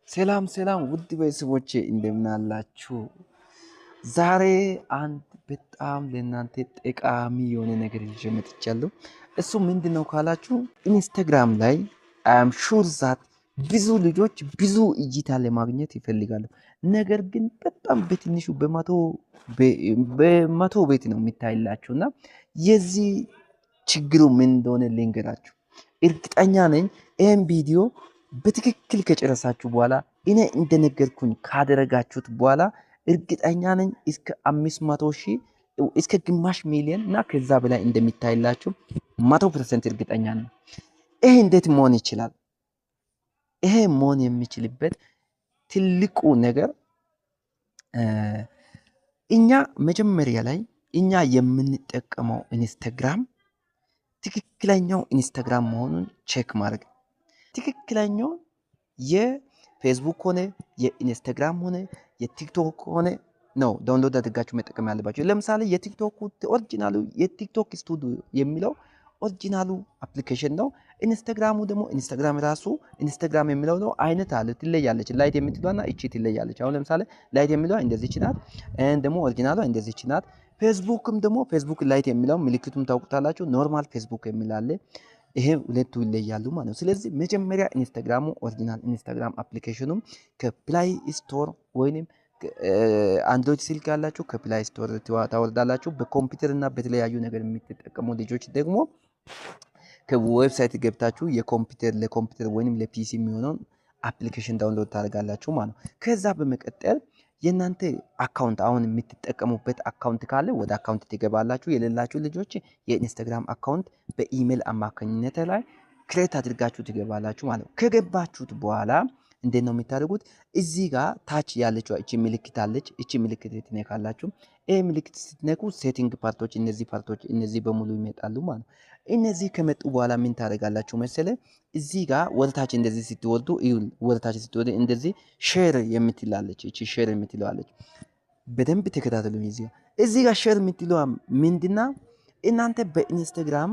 ሰላም ሰላም ውድ ቤተሰቦቼ እንደምን አላችሁ? ዛሬ አንድ በጣም ለእናንተ ጠቃሚ የሆነ ነገር ይዤ መጥቻለሁ። እሱ ምንድነው ካላችሁ ኢንስታግራም ላይ አም ሹር ዛት ብዙ ልጆች ብዙ እይታ ለማግኘት ይፈልጋሉ። ነገር ግን በጣም በትንሹ በመቶ ቤት ነው የሚታይላችሁ እና የዚህ ችግሩ ምን እንደሆነ ልንገራችሁ። እርግጠኛ ነኝ ይህን ቪዲዮ በትክክል ከጨረሳችሁ በኋላ እኔ እንደነገርኩኝ ካደረጋችሁት በኋላ እርግጠኛ ነኝ እስከ 500,000 እስከ ግማሽ ሚሊዮን እና ከዛ በላይ እንደሚታይላችሁ 100% እርግጠኛ ነኝ። ይሄ እንዴት መሆን ይችላል? ይሄ መሆን የሚችልበት ትልቁ ነገር እኛ መጀመሪያ ላይ እኛ የምንጠቀመው ኢንስታግራም ትክክለኛው ኢንስታግራም መሆኑን ቼክ ማድረግ ትክክለኛው የፌስቡክ ሆነ የኢንስታግራም ሆነ የቲክቶክ ሆነ ነው ዳውንሎድ አድርጋችሁ መጠቀም ያለባችሁ። ለምሳሌ የቲክቶክ ኦሪጂናሉ የቲክቶክ ስቱዲዮ የሚለው ኦሪጂናሉ አፕሊኬሽን ነው። ኢንስታግራሙ ደግሞ ኢንስታግራም ራሱ ኢንስታግራም የሚለው ነው። አይነት አለ፣ ትለያለች። ላይት የምትለዋና እቺ ትለያለች። አሁን ለምሳሌ ላይት የሚለዋ እንደዚህች ናት፣ ደግሞ ኦሪጂናሏ እንደዚህች ናት። ፌስቡክም ደግሞ ፌስቡክ ላይት የሚለው ምልክቱም ታውቁታላችሁ። ኖርማል ፌስቡክ የሚላለ ይሄ ሁለቱ ይለያሉ ማለት ነው። ስለዚህ መጀመሪያ ኢንስታግራሙ ኦሪጂናል ኢንስታግራም አፕሊኬሽኑም ከፕላይ ስቶር ወይንም አንድሮይድ ስልክ ያላችሁ ከፕላይ ስቶር ታወርዳላችሁ። በኮምፒውተር እና በተለያዩ ነገር የምትጠቀሙ ልጆች ደግሞ ከዌብሳይት ገብታችሁ የኮምፒውተር ለኮምፒውተር ወይንም ለፒሲ የሚሆነውን አፕሊኬሽን ዳውንሎድ ታደርጋላችሁ ማለት ነው። ከዛ በመቀጠል የእናንተ አካውንት አሁን የምትጠቀሙበት አካውንት ካለ ወደ አካውንት ትገባላችሁ። የሌላችሁ ልጆች የኢንስታግራም አካውንት በኢሜል አማካኝነት ላይ ክሬት አድርጋችሁ ትገባላችሁ ማለት ነው። ከገባችሁት በኋላ እንዴት ነው የምታደርጉት? እዚህ ጋር ታች ያለችው እቺ ምልክት አለች። እቺ ምልክት ትነካላችሁ። ይሄ ምልክት ስትነኩ ሴቲንግ ፓርቶች እነዚህ በሙሉ ይመጣሉ ማለት ነው። እነዚህ ከመጡ በኋላ ምን ታደርጋላችሁ መሰለ? እዚህ ጋር ወደታች እንደዚህ ስትወርዱ ወደታች ስትወርዱ እንደዚህ ሼር የምትላለች እቺ ሼር የምትላለች በደንብ ተከታተሉ። እዚህ ጋር ሼር የምትለዋ ምንድና እናንተ በኢንስታግራም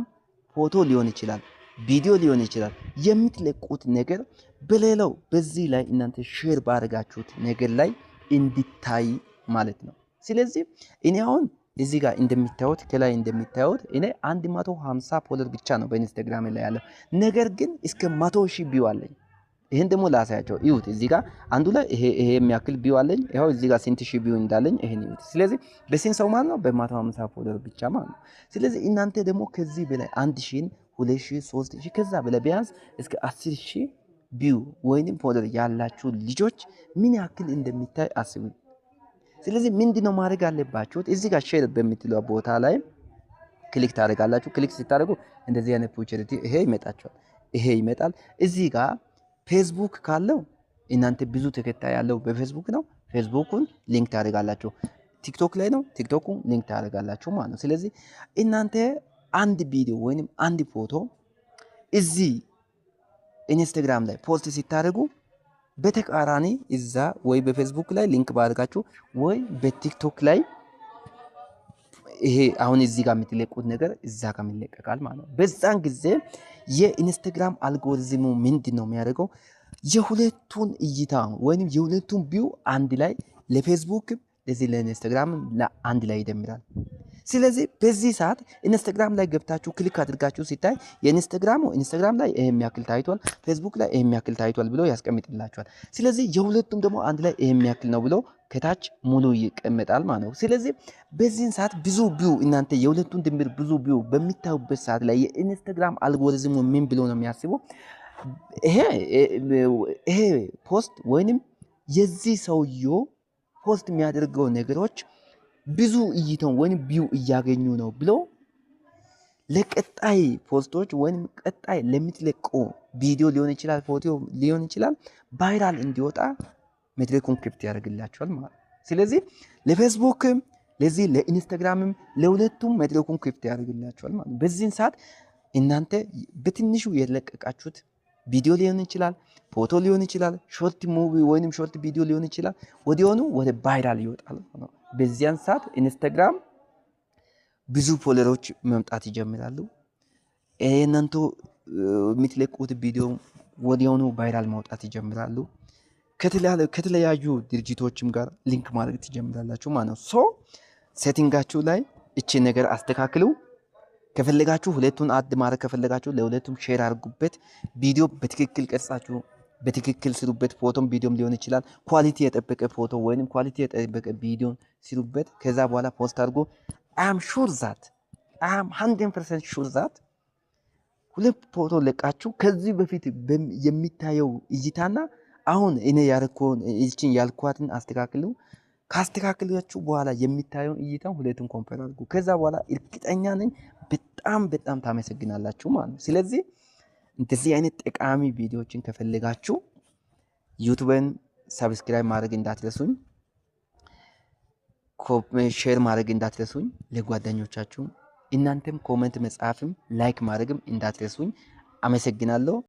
ፎቶ ሊሆን ይችላል፣ ቪዲዮ ሊሆን ይችላል የምትለቁት ነገር በሌላው በዚህ ላይ እናንተ ሼር ባደረጋችሁት ነገር ላይ እንዲታይ ማለት ነው። ስለዚህ እኔ አሁን እዚህ ጋር እንደሚታዩት ከላይ እንደሚታዩት እኔ 150 ፎሎወር ብቻ ነው በኢንስታግራም ላይ ያለው። ነገር ግን እስከ 100,000 ቪው አለኝ። ይሄን ደግሞ ላሳያቸው። ይሁት እዚህ ጋር አንዱ ላይ ይሄ የሚያክል ቪው አለኝ። ይሄው እዚህ ጋር ስንት ሺህ ቪው እንዳለኝ ይሄን ይሁት። ስለዚህ በስንት ሰው ማለት ነው? በ150 ፎሎወር ብቻ ማለት ነው። ስለዚህ እናንተ ደግሞ ከዚህ በላይ 1000 2000 3000 ከዛ በላይ ቢያንስ እስከ 10000 ቪው ወይንም ፎሎወር ያላችሁ ልጆች ምን ያክል እንደሚታይ አስቡ። ስለዚህ ምንድነው ማድረግ አለባችሁ? እዚህ ጋር ሼር በምትለው ቦታ ላይ ክሊክ ታደርጋላችሁ። ክሊክ ስታደርጉ እንደዚህ አይነት ኦፖርቹኒቲ ይሄ ይመጣችኋል። ይሄ ይመጣል። እዚህ ጋር ፌስቡክ ካለው እናንተ ብዙ ተከታይ ያለው በፌስቡክ ነው። ፌስቡኩን ሊንክ ታደርጋላችሁ። ቲክቶክ ላይ ነው። ቲክቶኩን ሊንክ ታደርጋላችሁ ማለት ነው። ስለዚህ እናንተ አንድ ቪዲዮ ወይንም አንድ ፎቶ እዚህ ኢንስታግራም ላይ ፖስት ሲታደርጉ በተቃራኒ እዛ ወይ በፌስቡክ ላይ ሊንክ ባደርጋችሁ ወይ በቲክቶክ ላይ ይሄ አሁን እዚህ ጋር የምትለቁት ነገር እዛ ጋር ይለቀቃል ማለት ነው። በዛን ጊዜ የኢንስታግራም አልጎሪዝሙ ምንድን ነው የሚያደርገው? የሁለቱን እይታ ወይንም የሁለቱን ቪው አንድ ላይ ለፌስቡክ ለዚህ ለኢንስታግራም አንድ ላይ ይደምራል። ስለዚህ በዚህ ሰዓት ኢንስታግራም ላይ ገብታችሁ ክሊክ አድርጋችሁ ሲታይ ኢንስታግራም ላይ ይሄ የሚያክል ታይቷል፣ ፌስቡክ ላይ ይሄ የሚያክል ታይቷል ብሎ ያስቀምጥላችኋል። ስለዚህ የሁለቱም ደግሞ አንድ ላይ ይሄ የሚያክል ነው ብሎ ከታች ሙሉ ይቀመጣል ማለት ነው። ስለዚህ በዚህን ሰዓት ብዙ ቪው እናንተ የሁለቱን ድምር ብዙ ቪው በሚታዩበት ሰዓት ላይ የኢንስታግራም አልጎሪዝሙ ምን ብሎ ነው የሚያስበው? ይሄ ፖስት ወይንም የዚህ ሰውየው ፖስት የሚያደርገው ነገሮች ብዙ እይታውን ወይም ቪው እያገኙ ነው ብሎ ለቀጣይ ፖስቶች ወይም ቀጣይ ለምትለቁ ቪዲዮ ሊሆን ይችላል፣ ፎቶ ሊሆን ይችላል ቫይራል እንዲወጣ መድረኩን ክፍት ያደርግላቸዋል ማለት ነው። ስለዚህ ለፌስቡክም ለዚህ ለኢንስታግራምም ለሁለቱም መድረኩን ክፍት ያደርግላቸዋል ማለት ነው። በዚህን ሰዓት እናንተ በትንሹ የለቀቃችሁት ቪዲዮ ሊሆን ይችላል፣ ፎቶ ሊሆን ይችላል፣ ሾርት ሙቪ ወይንም ሾርት ቪዲዮ ሊሆን ይችላል ወዲያውኑ ወደ ቫይራል ይወጣል ማለት ነው። በዚያን ሰዓት ኢንስታግራም ብዙ ፎሎወሮች መምጣት ይጀምራሉ። እናንተ የምትለቁት ቪዲዮ ወዲያውኑ ቫይራል ማውጣት ይጀምራሉ። ከተለያዩ ድርጅቶችም ጋር ሊንክ ማድረግ ትጀምራላችሁ ማለት ነው። ሶ ሴቲንጋችሁ ላይ እቺ ነገር አስተካክሉ። ከፈለጋችሁ ሁለቱን አድ ማድረግ ከፈለጋችሁ ለሁለቱም ሼር አድርጉበት። ቪዲዮ በትክክል ቀርጻችሁ በትክክል ስሩበት። ፎቶም ቪዲዮም ሊሆን ይችላል። ኳሊቲ የጠበቀ ፎቶ ወይንም ኳሊቲ የጠበቀ ቪዲዮን ስሩበት። ከዛ በኋላ ፖስት አድርጎ አም ሹር ዛት አም 100% ሹር ዛት ሁለት ፎቶ ለቃችሁ ከዚህ በፊት የሚታየው እይታና አሁን እኔ ያልኩን እቺን ያልኳትን አስተካክሉ። ካስተካከላችሁ በኋላ የሚታየውን እይታ ሁለቱን ኮምፔር አድርጉ። ከዛ በኋላ እርግጠኛ ነኝ በጣም ታመሰግናላችሁ ማለት ነው። ስለዚህ እንደዚህ አይነት ጠቃሚ ቪዲዮዎችን ከፈለጋችሁ ዩቲዩብን ሰብስክራይብ ማድረግ እንዳትረሱኝ፣ ሼር ማድረግ እንዳትረሱኝ ለጓደኞቻችሁ። እናንተም ኮሜንት መጻፍም ላይክ ማድረግም እንዳትረሱኝ። አመሰግናለሁ።